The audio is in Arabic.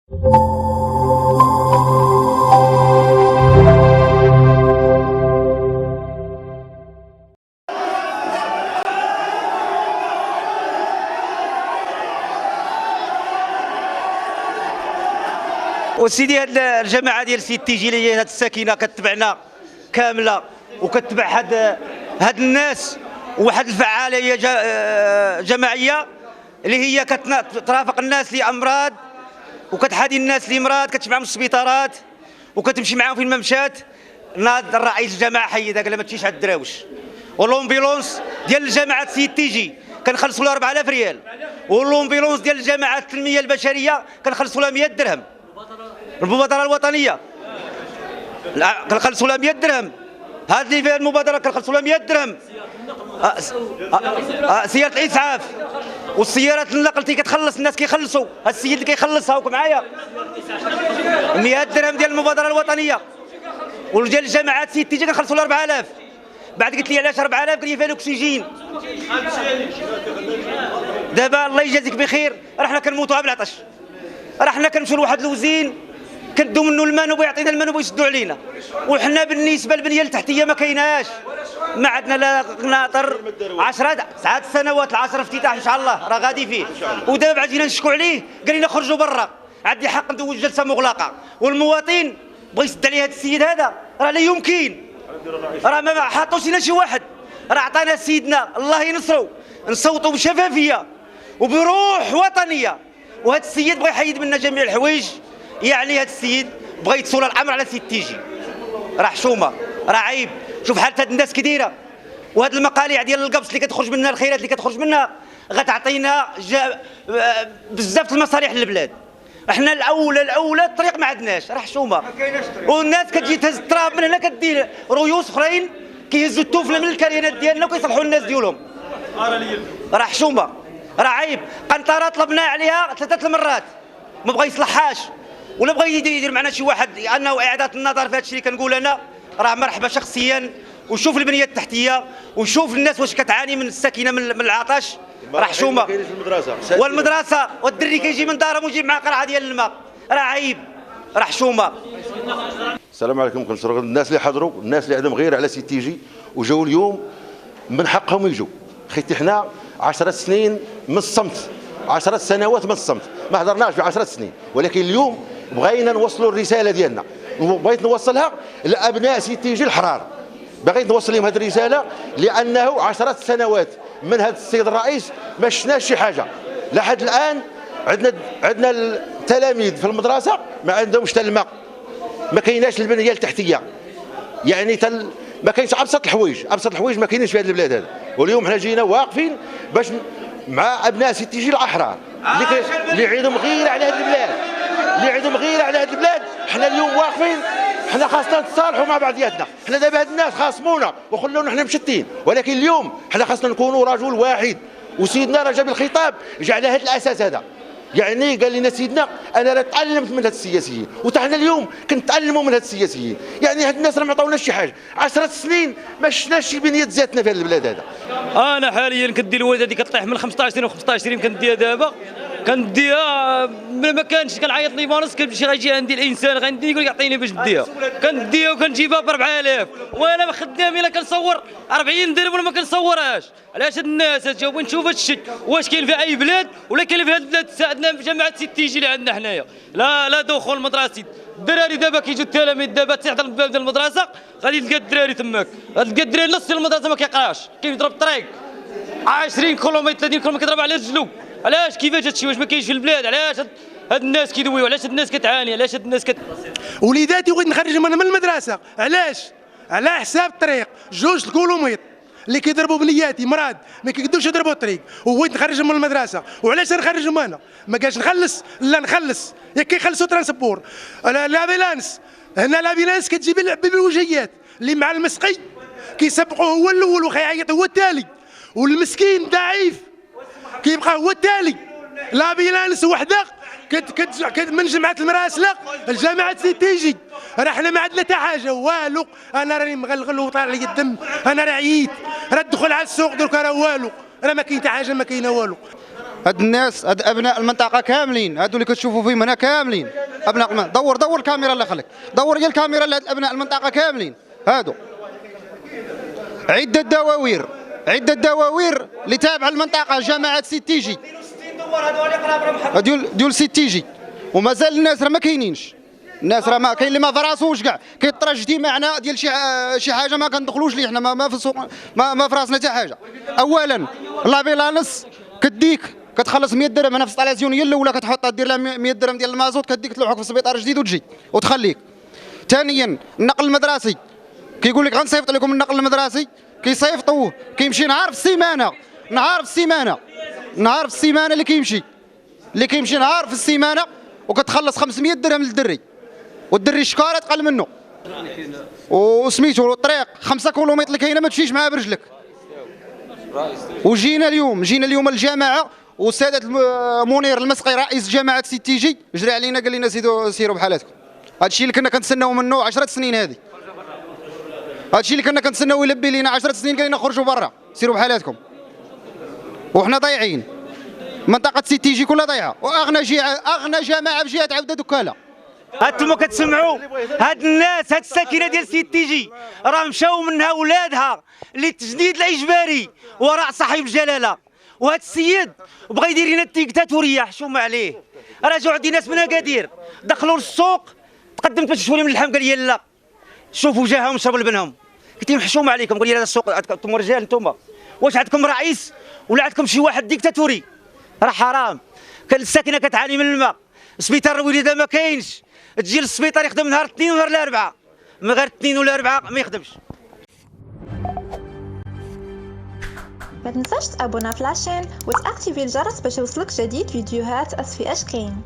وسيدي هاد الجماعه ديال سي تي جي اللي هي هاد الساكنه كتبعنا كامله وكتبع هاد الناس، وواحد الفعاليه جماعيه اللي هي كترافق الناس لامراض وكتحادي الناس لامراض، كتجمعهم في السبيطارات وكتمشي معاهم فين ما مشات. ناض الرئيس الجماعه حيدها قال ما تمشيش على الدراوش. واللومبيلونس ديال الجماعه سي تي جي كنخلصوا لها 4000 ريال، واللومبيلونس ديال الجماعه التنميه البشريه كنخلصوا لها 100 درهم. المبادره الوطنيه كنخلصوا لها 100 درهم. هذه اللي فيها المبادره كنخلصوا لها 100 درهم. سياره الاسعاف والسيارات النقل كتخلص، الناس كيخلصوا، هذا السيد اللي كيخلصها هاك معايا 100 درهم ديال المبادره الوطنيه. وديال الجماعات سي تي جي كنخلصوا لها 4000. بعد قلت لي علاش 4000؟ قال لي فيها الاكسجين. دابا الله يجازيك بخير، راه حنا كنموتوا بالعطش، راه حنا كنمشيو لواحد الوزين كندو منه الماء ويعطينا الماء ويسدوا علينا، وحنا بالنسبه للبنيه التحتيه ما كايناش، ما عندنا لا قناطر. 10 سنوات العصر افتتاح ان شاء الله راه غادي فيه، ودابا عاد جينا نشكو عليه قال لنا خرجوا برا، عندي حق ندوز جلسه مغلقه. والمواطن بغى يسد عليه هذا السيد هذا، راه لا يمكن، راه ما حاطوش لنا شي واحد، راه عطانا سيدنا الله ينصرو نصوتوا بشفافيه وبروح وطنيه. وهذا السيد بغى يحيد منا جميع الحوايج، يعني هذا السيد بغى يتصول الامر على سي تي جي، راه حشومه، راه عيب. شوف حالة هاد الناس كثيره، وهاد المقاليع ديال القبص اللي كتخرج منها، الخيرات اللي كتخرج منها غتعطينا بزاف المصالح للبلاد. احنا الاولى الطريق ما عندناش، راه حشومه، والناس كتجي تهز التراب من هنا كدير رؤوس اخرين كيهزوا التوفله من الكريانات ديالنا وكيصلحوا الناس ديالهم، راه حشومه، راه عيب. قنطره طلبنا عليها 3 المرات ما بغى يصلحهاش، ولا بغى يدير معنا شي واحد انه اعاده النظر في هذا الشيء اللي كنقول انا. راه مرحبا شخصيا، وشوف البنيه التحتيه وشوف الناس واش كتعاني من السكينه من العطش، راه حشومه. والمدرسه والدري كيجي من دارهم ويجيب معاه قرعه ديال الماء، راه عيب، راه حشومه. السلام عليكم. كنشكر الناس اللي حضروا، الناس اللي عندهم غير على سي تي جي وجاوا اليوم، من حقهم يجوا. خيتي حنا 10 سنين من الصمت، 10 سنوات من الصمت، ما هضرناش في 10 سنين، ولكن اليوم بغينا نوصلوا الرساله ديالنا، وبغيت نوصلها لابناء سي تي جي الحرار. بغيت نوصل لهم هذه الرساله لانه 10 سنوات من هذا السيد الرئيس ما شفناش شي حاجه لحد الان. عندنا التلاميذ في المدرسه ما عندهمش حتى الماء، ما كايناش البنيه التحتيه، يعني ما كاينش ابسط الحوايج ما كاينينش في هذه البلاد هذا. واليوم حنا جينا واقفين باش مع ابناء سي تي جي الاحرار اللي عندهم غيره على هذه البلاد، حنا اليوم واقفين. حنا خاصنا نتصالحوا مع بعضياتنا، حنا دابا هاد الناس خاصمونا وخلونا حنا مشتين، ولكن اليوم حنا خاصنا نكونوا رجل واحد. وسيدنا راه جاب الخطاب جا على هذا الاساس هذا، يعني قال لنا سيدنا انا راه تعلمت من هاد السياسيين، وتا حنا اليوم كنتعلموا من هاد السياسيين. يعني هاد الناس راه ما عطاوناش شي حاجه، 10 سنين ما شفناش شي بنيه ذاتنا في هاد البلاد هذا. انا حاليا كندير الوالده اللي كطيح من 15 سنه و15 سنه كنديها دابا، كنديها ما كانش كنعيط لي مارس كنمشي غيجي عندي الانسان غندي يقول لك عطيني باش نديها، كنديها وكنجيبها ب 4000 وانا خدام الا كنصور 40 درهم ولا ما كنصورهاش. علاش هاد الناس جاوبوا نشوف هاد الشيء واش كاين في اي بلاد ولا كاين في هاد البلاد تساعدنا في جامعه سي تي جي اللي عندنا حنايا. لا دخول مدرسي، الدراري دابا كيجيو التلاميذ دابا تحت الباب ديال المدرسه غادي تلقى الدراري تماك، غتلقى الدراري نص المدرسه ما كيقراش، كيضرب الطريق 20 كيلومتر 30 كيلومتر كيضرب على رجلو. علاش كيفاش هادشي واش ما كاينش في البلاد؟ علاش هاد الناس كيدويو؟ علاش هاد الناس كتعاني؟ علاش هاد الناس وليداتي بغيت نخرجهم انا من المدرسه، علاش؟ على حساب الطريق 2 كيلومتر اللي كيضربوا بنياتي مراد ما كيقدروش يضربوا الطريق، وبغيت نخرجهم من المدرسه. وعلاش نخرجهم انا؟ ما قالش نخلص، لا نخلص، ياك كيخلصوا ترانسبور. لابيلانس هنا، لابيلانس كتجيب بالوجهيات اللي مع المسقي كيسبقوا هو الاول وخيعيط هو التالي، والمسكين ضعيف كيبقى هو التالي. لابيلانس وحده من جمعيه المراسله لجامعه سي تي جي، راه حنا ما عندنا حتى حاجه والو. انا راني مغلغل وطالع لي الدم، انا راه عييت، راه الدخول على السوق درك راه والو، راه ما كاين حتى حاجه، ما كاينه والو. هاد الناس هاد ابناء المنطقه كاملين، هادو اللي كتشوفوا فيهم هنا كاملين ابناء دور الكاميرا الله يخليك، دور لي الكاميرا لهاد ابناء المنطقه كاملين هادو. عده دواوير اللي تابعه المنطقه جماعه سي تي جي ديال سي تي جي، ومازال الناس راه ما كاينينش. الناس راه ما كاين اللي ما في راسوش كاع كيطرى اجتماعنا ديال شي حاجه ما كندخلوش ليه حنا ما في السوق ما في راسنا حتى حاجه. اولا لابيلانس كديك كتخلص 100 درهم هنا في الانستالاسيون هي الاولى كتحطها دير لها 100 درهم ديال المازوت كديك تلوحك في السبيطار جديد وتجي وتخليك. ثانيا النقل المدرسي كيقول لك غنصيفط لكم النقل المدرسي، كيصيفطوه كيمشي نهار في السيمانه اللي كيمشي نهار في السيمانه وكتخلص 500 درهم للدري، والدري الشكاره تقل منه وسميتو الطريق 5 كيلومتر اللي كاينه ما تمشيش معها برجلك. وجينا اليوم الجماعه والسادة منير المسقي رئيس جماعه سي تي جي جرى علينا قال لنا سيروا بحالاتكم. هادشي اللي كنا كنتسناو منه 10 سنين، هذه هادشي اللي كنا كنتسناو يلبي لينا 10 سنين، قال لنا خرجوا برا سيروا بحالاتكم. وحنا ضايعين، منطقه سي تي جي كلها ضايعه، واغنى جماعه في جهه عوده دكاله. هانتوما كتسمعوا هاد الناس، هاد الساكنه ديال سي تي جي راه مشاو منها ولادها للتجنيد الاجباري وراء صاحب الجلاله، وهاد السيد بغى يدير لنا الديكتاتوريه. حشومه عليه، راه جاو عندي ناس من اكادير دخلوا للسوق، تقدمت باش تشوفوا لي من اللحم قال لي لا شوفوا جاهم شربوا لبنهم. قلت لهم حشومه عليكم، قال لي هذا السوق انتم رجال، انتم واش عندكم رئيس ولا عندكم شي واحد ديكتاتوري؟ راه حرام. كان الساكنه كتعاني من الماء، سبيطار الولاده ما كاينش، تجي للسبيطار يخدم نهار الاثنين ونهار الاربعاء، من غير الاثنين ولا الاربعاء ما يخدمش. ما تنساش تابونا في لاشين وتاكتيفي الجرس باش يوصلك جديد فيديوهات اسفي اش كاين.